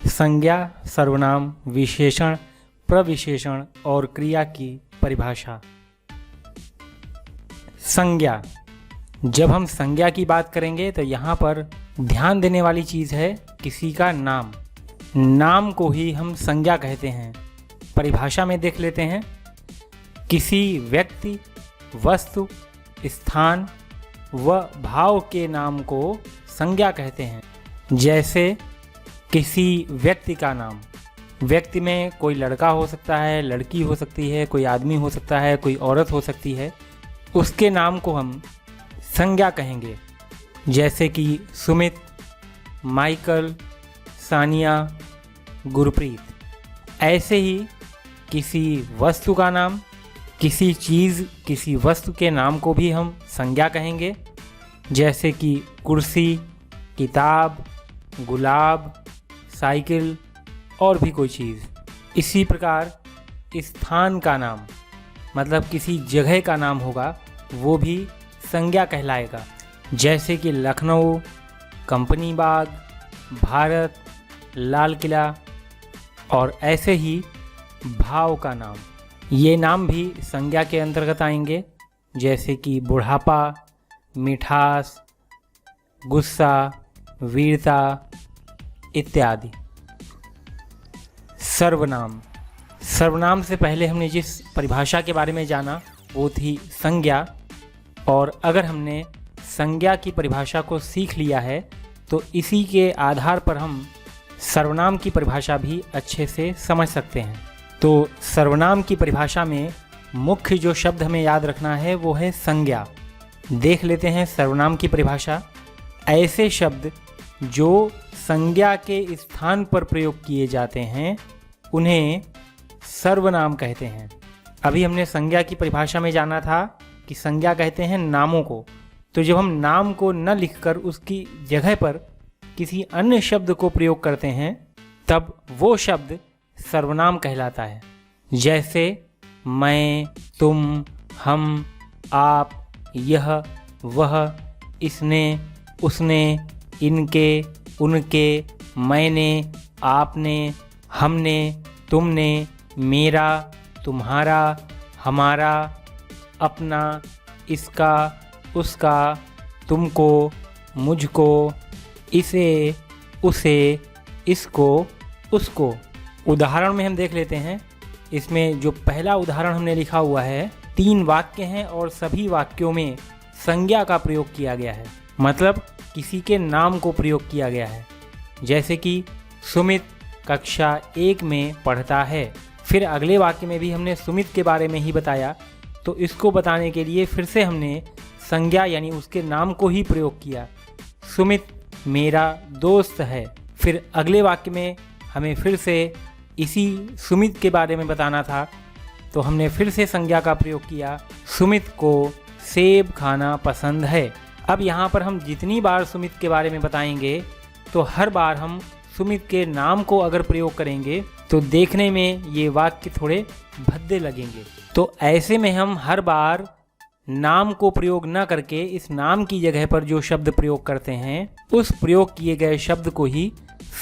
संज्ञा, सर्वनाम, विशेषण, प्रविशेषण और क्रिया की परिभाषा। संज्ञा। जब हम संज्ञा की बात करेंगे तो यहाँ पर ध्यान देने वाली चीज़ है किसी का नाम। नाम को ही हम संज्ञा कहते हैं। परिभाषा में देख लेते हैं। किसी व्यक्ति, वस्तु, स्थान व भाव के नाम को संज्ञा कहते हैं। जैसे किसी व्यक्ति का नाम। व्यक्ति में कोई लड़का हो सकता है, लड़की हो सकती है, कोई आदमी हो सकता है, कोई औरत हो सकती है। उसके नाम को हम संज्ञा कहेंगे। जैसे कि सुमित, माइकल, सानिया, गुरप्रीत। ऐसे ही किसी वस्तु का नाम, किसी चीज़, किसी वस्तु के नाम को भी हम संज्ञा कहेंगे। जैसे कि कुर्सी, किताब, गुलाब, साइकिल और भी कोई चीज़। इसी प्रकार स्थान का नाम, मतलब किसी जगह का नाम होगा, वो भी संज्ञा कहलाएगा। जैसे कि लखनऊ, कंपनी बाग, भारत, लाल किला। और ऐसे ही भाव का नाम, ये नाम भी संज्ञा के अंतर्गत आएंगे। जैसे कि बुढ़ापा, मिठास, गुस्सा, वीरता इत्यादि। सर्वनाम। सर्वनाम से पहले हमने जिस परिभाषा के बारे में जाना वो थी संज्ञा। और अगर हमने संज्ञा की परिभाषा को सीख लिया है तो इसी के आधार पर हम सर्वनाम की परिभाषा भी अच्छे से समझ सकते हैं। तो सर्वनाम की परिभाषा में मुख्य जो शब्द हमें याद रखना है वो है संज्ञा। देख लेते हैं सर्वनाम की परिभाषा। ऐसे शब्द जो संज्ञा के स्थान पर प्रयोग किए जाते हैं उन्हें सर्वनाम कहते हैं। अभी हमने संज्ञा की परिभाषा में जाना था कि संज्ञा कहते हैं नामों को। तो जब हम नाम को न लिखकर उसकी जगह पर किसी अन्य शब्द को प्रयोग करते हैं तब वो शब्द सर्वनाम कहलाता है। जैसे मैं, तुम, हम, आप, यह, वह, इसने, उसने, इनके, उनके, मैंने, आपने, हमने, तुमने, मेरा, तुम्हारा, हमारा, अपना, इसका, उसका, तुमको, मुझको, इसे, उसे, इसको, उसको। उदाहरण में हम देख लेते हैं। इसमें जो पहला उदाहरण हमने लिखा हुआ है 3 वाक्य हैं और सभी वाक्यों में संज्ञा का प्रयोग किया गया है, मतलब किसी के नाम को प्रयोग किया गया है। जैसे कि सुमित कक्षा 1 में पढ़ता है। फिर अगले वाक्य में भी हमने सुमित के बारे में ही बताया, तो इसको बताने के लिए फिर से हमने संज्ञा यानी उसके नाम को ही प्रयोग किया। सुमित मेरा दोस्त है। फिर अगले वाक्य में हमें फिर से इसी सुमित के बारे में बताना था, तो हमने फिर से संज्ञा का प्रयोग किया। सुमित को सेब खाना पसंद है। अब यहाँ पर हम जितनी बार सुमित के बारे में बताएंगे तो हर बार हम सुमित के नाम को अगर प्रयोग करेंगे तो देखने में ये वाक्य थोड़े भद्दे लगेंगे। तो ऐसे में हम हर बार नाम को प्रयोग न करके इस नाम की जगह पर जो शब्द प्रयोग करते हैं उस प्रयोग किए गए शब्द को ही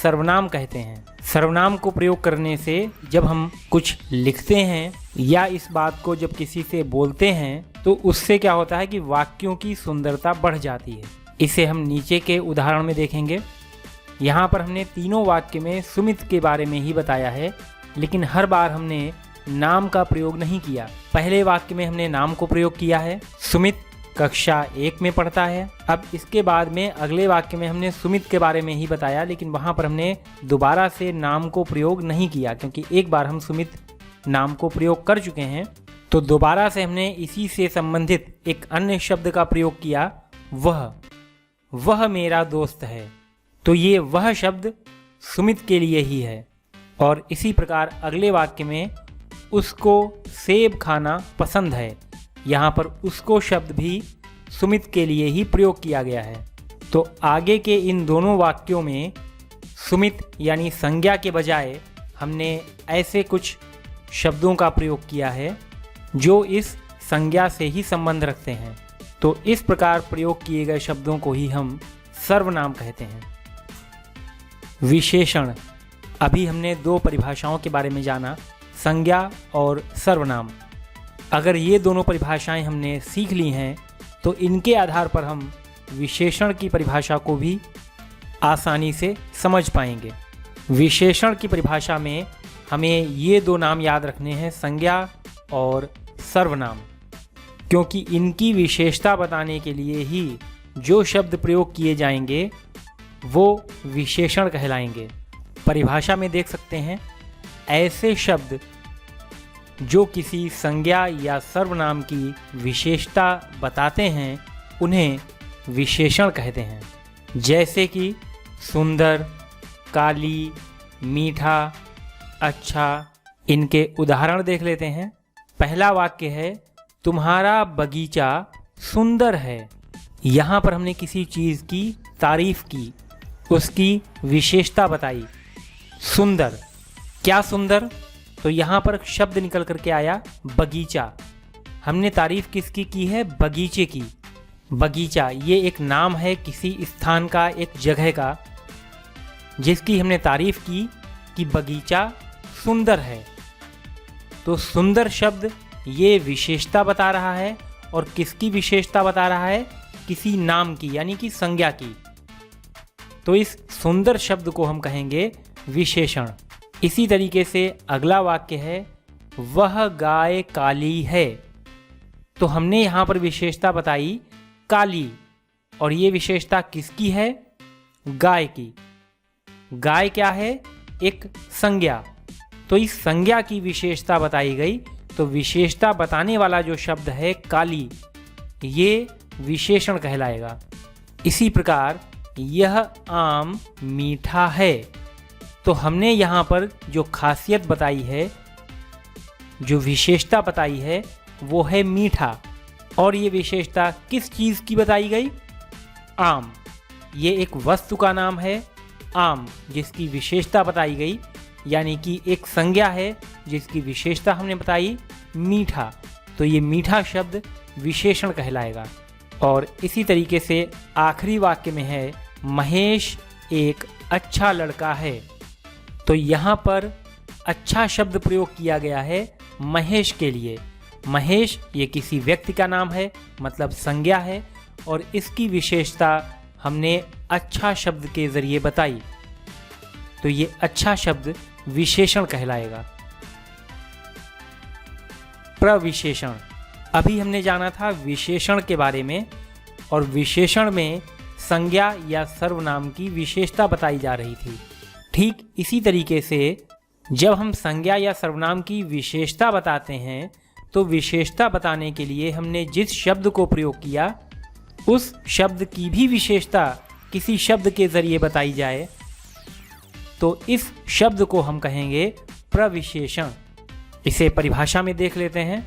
सर्वनाम कहते हैं। सर्वनाम को प्रयोग करने से जब हम कुछ लिखते हैं या इस बात को जब किसी से बोलते हैं तो उससे क्या होता है कि वाक्यों की सुंदरता बढ़ जाती है। इसे हम नीचे के उदाहरण में देखेंगे। यहाँ पर हमने तीनों वाक्य में सुमित के बारे में ही बताया है, लेकिन हर बार हमने नाम का प्रयोग नहीं किया। पहले वाक्य में हमने नाम को प्रयोग किया है, सुमित कक्षा 1 में पढ़ता है। अब इसके बाद में अगले वाक्य में हमने सुमित के बारे में ही बताया, लेकिन वहाँ पर हमने दोबारा से नाम को प्रयोग नहीं किया, क्योंकि एक बार हम सुमित नाम को प्रयोग कर चुके हैं। तो दोबारा से हमने इसी से संबंधित एक अन्य शब्द का प्रयोग किया, वह मेरा दोस्त है। तो ये वह शब्द सुमित के लिए ही है। और इसी प्रकार अगले वाक्य में उसको सेब खाना पसंद है। यहाँ पर उसको शब्द भी सुमित के लिए ही प्रयोग किया गया है। तो आगे के इन दोनों वाक्यों में सुमित यानी संज्ञा के बजाय हमने ऐसे कुछ शब्दों का प्रयोग किया है जो इस संज्ञा से ही संबंध रखते हैं। तो इस प्रकार प्रयोग किए गए शब्दों को ही हम सर्वनाम कहते हैं। विशेषण। अभी हमने दो परिभाषाओं के बारे में जाना, संज्ञा और सर्वनाम। अगर ये दोनों परिभाषाएं हमने सीख ली हैं तो इनके आधार पर हम विशेषण की परिभाषा को भी आसानी से समझ पाएंगे। विशेषण की परिभाषा में हमें ये दो नाम याद रखने हैं, संज्ञा और सर्वनाम, क्योंकि इनकी विशेषता बताने के लिए ही जो शब्द प्रयोग किए जाएंगे वो विशेषण कहलाएंगे। परिभाषा में देख सकते हैं, ऐसे शब्द जो किसी संज्ञा या सर्वनाम की विशेषता बताते हैं उन्हें विशेषण कहते हैं। जैसे कि सुंदर, काली, मीठा, अच्छा। इनके उदाहरण देख लेते हैं। पहला वाक्य है, तुम्हारा बगीचा सुंदर है। यहाँ पर हमने किसी चीज़ की तारीफ की, उसकी विशेषता बताई। सुंदर, क्या सुंदर? तो यहाँ पर शब्द निकल करके आया बगीचा। हमने तारीफ किसकी की है? बगीचे की। बगीचा ये एक नाम है किसी स्थान का, एक जगह का, जिसकी हमने तारीफ की कि बगीचा सुंदर है। तो सुंदर शब्द ये विशेषता बता रहा है, और किसकी विशेषता बता रहा है? किसी नाम की, यानी कि संज्ञा की। तो इस सुंदर शब्द को हम कहेंगे विशेषण। इसी तरीके से अगला वाक्य है, वह गाय काली है। तो हमने यहाँ पर विशेषता बताई काली, और ये विशेषता किसकी है? गाय की। गाय क्या है? एक संज्ञा। तो इस संज्ञा की विशेषता बताई गई, तो विशेषता बताने वाला जो शब्द है काली, ये विशेषण कहलाएगा। इसी प्रकार यह आम मीठा है। तो हमने यहाँ पर जो खासियत बताई है, जो विशेषता बताई है, वो है मीठा। और ये विशेषता किस चीज़ की बताई गई? आम। ये एक वस्तु का नाम है आम, जिसकी विशेषता बताई गई, यानी कि एक संज्ञा है जिसकी विशेषता हमने बताई मीठा। तो ये मीठा शब्द विशेषण कहलाएगा। और इसी तरीके से आखिरी वाक्य में है, महेश एक अच्छा लड़का है। तो यहाँ पर अच्छा शब्द प्रयोग किया गया है महेश के लिए। महेश ये किसी व्यक्ति का नाम है, मतलब संज्ञा है, और इसकी विशेषता हमने अच्छा शब्द के जरिए बताई। तो ये अच्छा शब्द विशेषण कहलाएगा। प्रविशेषण। अभी हमने जाना था विशेषण के बारे में, और विशेषण में संज्ञा या सर्वनाम की विशेषता बताई जा रही थी। ठीक इसी तरीके से जब हम संज्ञा या सर्वनाम की विशेषता बताते हैं, तो विशेषता बताने के लिए हमने जिस शब्द को प्रयोग किया, उस शब्द की भी विशेषता किसी शब्द के जरिए बताई जाए, तो इस शब्द को हम कहेंगे प्रविशेषण। इसे परिभाषा में देख लेते हैं।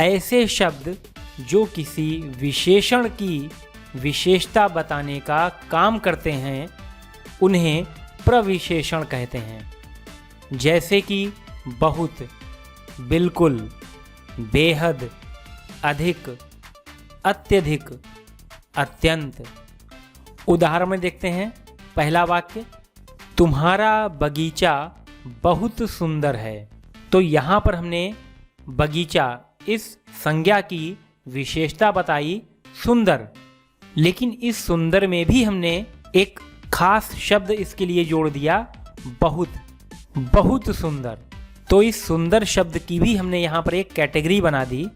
ऐसे शब्द जो किसी विशेषण की विशेषता बताने का काम करते हैं, उन्हें प्रविशेषण कहते हैं। जैसे कि बहुत, बिल्कुल, बेहद, अधिक, अत्यधिक, अत्यंत। उदाहरण में देखते हैं। पहला वाक्य, तुम्हारा बगीचा बहुत सुंदर है। तो यहाँ पर हमने बगीचा इस संज्ञा की विशेषता बताई सुंदर, लेकिन इस सुंदर में भी हमने एक खास शब्द इसके लिए जोड़ दिया, बहुत, बहुत सुंदर। तो इस सुंदर शब्द की भी हमने यहाँ पर एक कैटेगरी बना दी,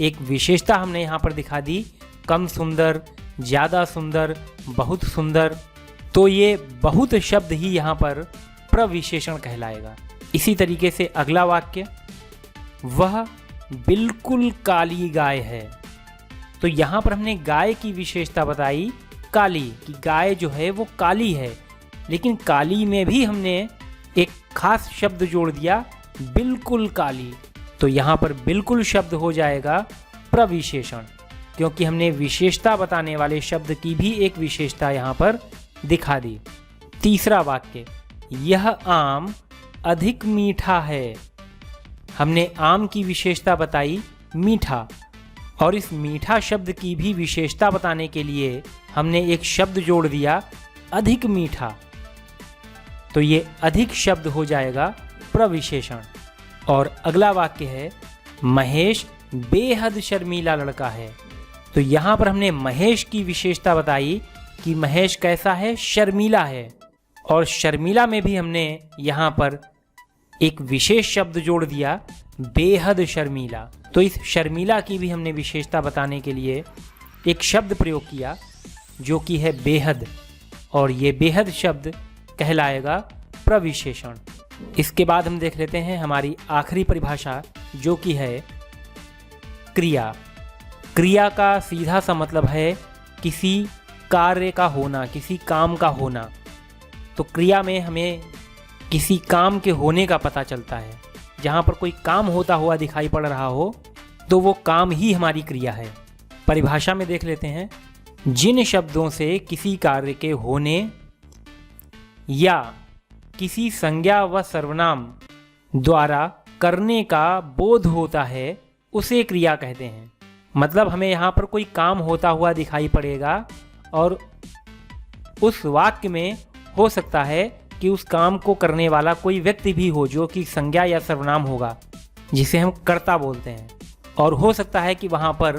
एक विशेषता हमने यहाँ पर दिखा दी, कम सुंदर, ज़्यादा सुंदर, बहुत सुंदर। तो ये बहुत शब्द ही यहाँ पर प्रविशेषण कहलाएगा। इसी तरीके से अगला वाक्य, वह बिल्कुल काली गाय है। तो यहाँ पर हमने गाय की विशेषता बताई काली, कि गाय जो है वो काली है, लेकिन काली में भी हमने एक खास शब्द जोड़ दिया, बिल्कुल काली। तो यहाँ पर बिल्कुल शब्द हो जाएगा प्रविशेषण, क्योंकि हमने विशेषता बताने वाले शब्द की भी एक विशेषता यहाँ पर दिखा दी। तीसरा वाक्य, यह आम अधिक मीठा है। हमने आम की विशेषता बताई मीठा, और इस मीठा शब्द की भी विशेषता बताने के लिए हमने एक शब्द जोड़ दिया, अधिक मीठा। तो ये अधिक शब्द हो जाएगा प्रविशेषण। और अगला वाक्य है महेश बेहद शर्मीला लड़का है। तो यहाँ पर हमने महेश की विशेषता बताई कि महेश कैसा है, शर्मीला है। और शर्मीला में भी हमने यहाँ पर एक विशेष शब्द जोड़ दिया, बेहद शर्मीला। तो इस शर्मीला की भी हमने विशेषता बताने के लिए एक शब्द प्रयोग किया जो कि है बेहद, और ये बेहद शब्द कहलाएगा प्रविशेषण। इसके बाद हम देख लेते हैं हमारी आखिरी परिभाषा जो कि है क्रिया। क्रिया का सीधा सा मतलब है किसी कार्य का होना, किसी काम का होना। तो क्रिया में हमें किसी काम के होने का पता चलता है। जहाँ पर कोई काम होता हुआ दिखाई पड़ रहा हो तो वो काम ही हमारी क्रिया है। परिभाषा में देख लेते हैं, जिन शब्दों से किसी कार्य के होने या किसी संज्ञा व सर्वनाम द्वारा करने का बोध होता है उसे क्रिया कहते हैं। मतलब हमें यहाँ पर कोई काम होता हुआ दिखाई पड़ेगा और उस वाक्य में हो सकता है कि उस काम को करने वाला कोई व्यक्ति भी हो जो कि संज्ञा या सर्वनाम होगा, जिसे हम कर्ता बोलते हैं। और हो सकता है कि वहाँ पर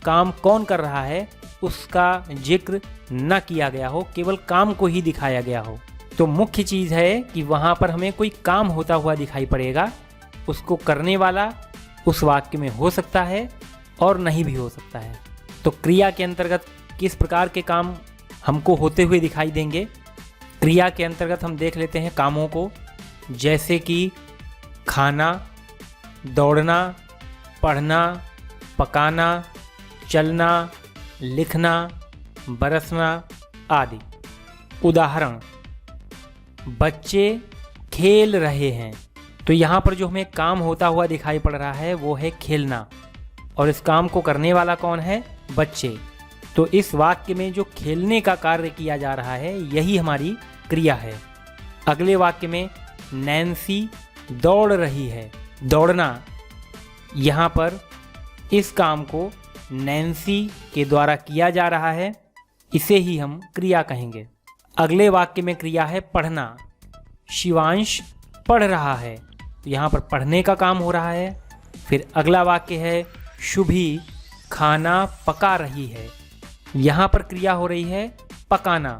काम कौन कर रहा है उसका जिक्र न किया गया हो, केवल काम को ही दिखाया गया हो। तो मुख्य चीज़ है कि वहाँ पर हमें कोई काम होता हुआ दिखाई पड़ेगा, उसको करने वाला उस वाक्य में हो सकता है और नहीं भी हो सकता है। तो क्रिया के अंतर्गत किस प्रकार के काम हमको होते हुए दिखाई देंगे? क्रिया के अंतर्गत हम देख लेते हैं कामों को, जैसे कि खाना, दौड़ना, पढ़ना, पकाना, चलना, लिखना, बरसना आदि। उदाहरण, बच्चे खेल रहे हैं। तो यहाँ पर जो हमें काम होता हुआ दिखाई पड़ रहा है वो है खेलना, और इस काम को करने वाला कौन है? बच्चे। तो इस वाक्य में जो खेलने का कार्य किया जा रहा है यही हमारी क्रिया है। अगले वाक्य में नैन्सी दौड़ रही है। दौड़ना, यहाँ पर इस काम को नैन्सी के द्वारा किया जा रहा है, इसे ही हम क्रिया कहेंगे। अगले वाक्य में क्रिया है पढ़ना। शिवांश पढ़ रहा है, तो यहाँ पर पढ़ने का काम हो रहा है। फिर अगला वाक्य है शुभी खाना पका रही है। यहाँ पर क्रिया हो रही है पकाना।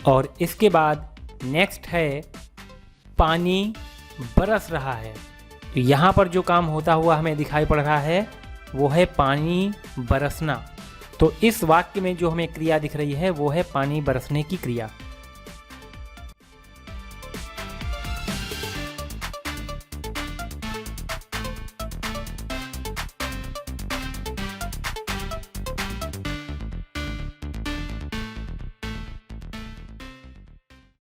और इसके बाद नेक्स्ट है पानी बरस रहा है। तो यहाँ पर जो काम होता हुआ हमें दिखाई पड़ रहा है वो है पानी बरसना। तो इस वाक्य में जो हमें क्रिया दिख रही है वो है पानी बरसने की क्रिया।